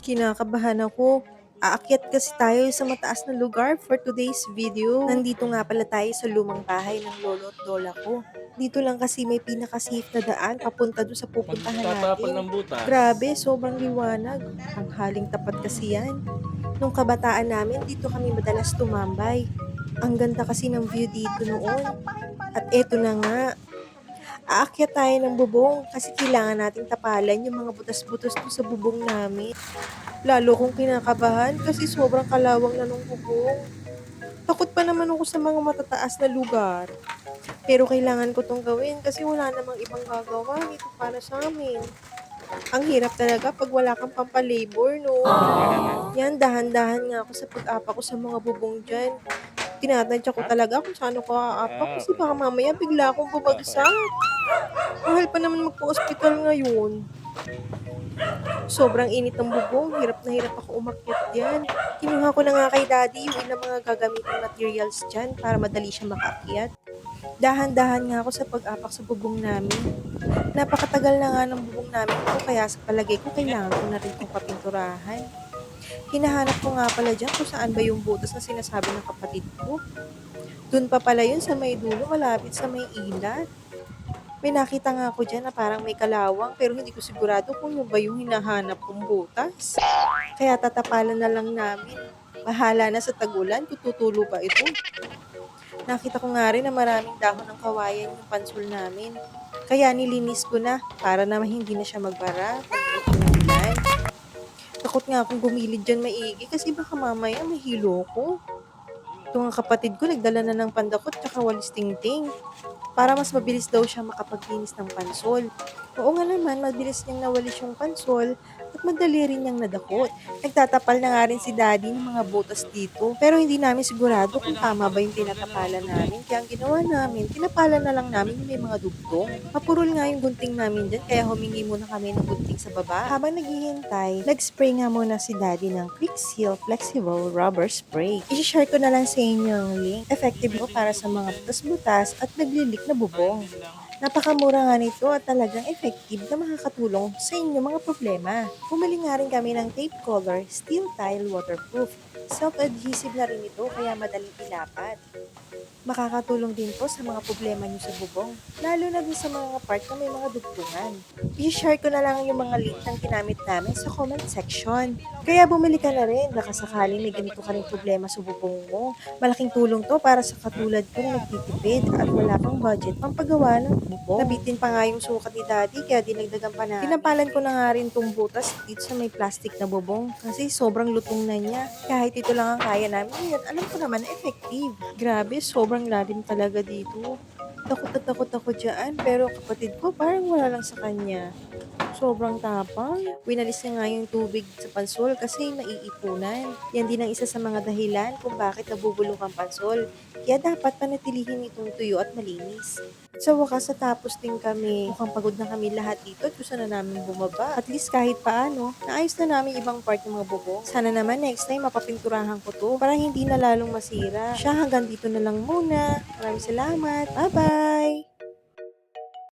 Kinakabahan ako. Aakyat kasi tayo sa mataas na lugar for today's video. Nandito nga pala tayo sa lumang bahay ng lolo at lola ko. Dito lang kasi may pinaka-safe na daan papunta doon sa pupuntahan Magtatapon natin. ng butas. Grabe, sobrang liwanag. Ang haling tapat kasi yan. Nung kabataan namin, dito kami madalas tumambay. Ang ganda kasi ng view dito noon. At eto na nga, aakyat tayo ng bubong kasi kailangan nating tapalan yung mga butas-butas doon sa bubong namin. Lalo kong kinakabahan kasi sobrang kalawang na nung bubong. Takot pa naman ako sa mga matataas na lugar. Pero kailangan ko tong gawin kasi wala namang ibang gagawa nito para sa amin. Ang hirap talaga pag wala kang pampalabor, no? Kaya nga. Yan, dahan-dahan nga ako sa pag-apa ko sa mga bubong dyan. Tinatantya ko Ha? talaga kung saan ako aapa kasi Okay. baka mamaya bigla akong bumagsak. Mahal pa naman magpa-ospital ngayon. Sobrang init ng bubong, hirap na hirap ako umakyat diyan. Kinuha ko na nga kay daddy yung ilang mga gagamiting materials dyan para madali siya makaakyat. Dahan-dahan nga ako sa pag-apak sa bubong namin. Napakatagal na nga ng bubong namin ito kaya sa palagay ko kailangan ko na rin itong papinturahan. Hinahanap ko nga pala dyan kung saan ba yung butas na sinasabi ng kapatid ko. Doon pa pala yun sa may dulo malapit sa may ilat. May nakita nga ako diyan na parang may kalawang pero hindi ko sigurado kung yun ba yung hinahanap kong butas. Kaya tatapalan na lang namin. Bahala na sa tag-ulan kung tutulo ba ito. Nakita ko nga rin na maraming dahon ng kawayan yung pansol namin. Kaya nilinis ko na para naman hindi na siya magbara pag umuulan. Takot nga akong gumilid dyan maigi kasi baka mamaya mahilo ko. Ito nga kapatid ko nagdala na ng pandakot tsaka walis tingting. Para mas mabilis daw siya makapaglinis ng pansol. Oo nga naman, mabilis niyang nawalis yung pansol at madali rin niyang nadakot. Nagtatapal na nga rin si daddy ng mga butas dito. Pero hindi namin sigurado kung tama ba yung tinatapalan namin. Kaya ang ginawa namin, tinapalan na lang namin yung may mga dugtong. Mapurol nga yung gunting namin dyan, kaya humingi muna kami ng gunting sa baba. Habang naghihintay, nag-spray nga muna si daddy ng Quick Seal Flexible Rubber Spray. I-share ko na lang sa inyo ang link. Effective ito para sa mga butas-butas at naglilik na bubong. Napakamura nga nito at talagang effective na makakatulong sa inyong mga problema. Bumili nga rin kami ng tape color, steel tile waterproof. Self-adhesive na rin ito kaya madaling ilapat. Makakatulong din to sa mga problema nyo sa bubong, lalo na dun sa mga part na may mga dugtungan. I-share ko na lang yung mga link ng ginamit namin sa comment section. Kaya bumili ka na rin, baka sakaling may ganito ka rin problema sa bubong mo. Malaking tulong to para sa katulad ko na nagtitipid at wala pang budget pampagawa ng bubong. Nabitin pa nga yung sukat ni daddy kaya dinagdagan pa namin. Tinapalan ko na nga rin tong butas dito sa may plastic na bubong kasi sobrang lutong na niya. Kahit ito lang ang kaya namin ngayon, alam ko naman na effective. Grabe, sobrang lalim talaga dito. Takot na takot ako dyan, pero kapatid ko parang wala lang sa kanya. Sobrang tapang. Winalis niya nga yung tubig sa pansol kasi naiipunan. Yan din ang isa sa mga dahilan kung bakit nabubulok ang pansol. Kaya dapat panatilihin itong tuyo at malinis. At sa wakas natapos din kami. Mukhang pagod na kami lahat dito at gusto na namin bumaba. At least kahit paano, naayos na namin ibang part ng mga bubong. Sana naman next time mapapinturahan ko to para hindi na lalong masira. Siya hanggang dito na lang muna. Maraming salamat. Bye-bye!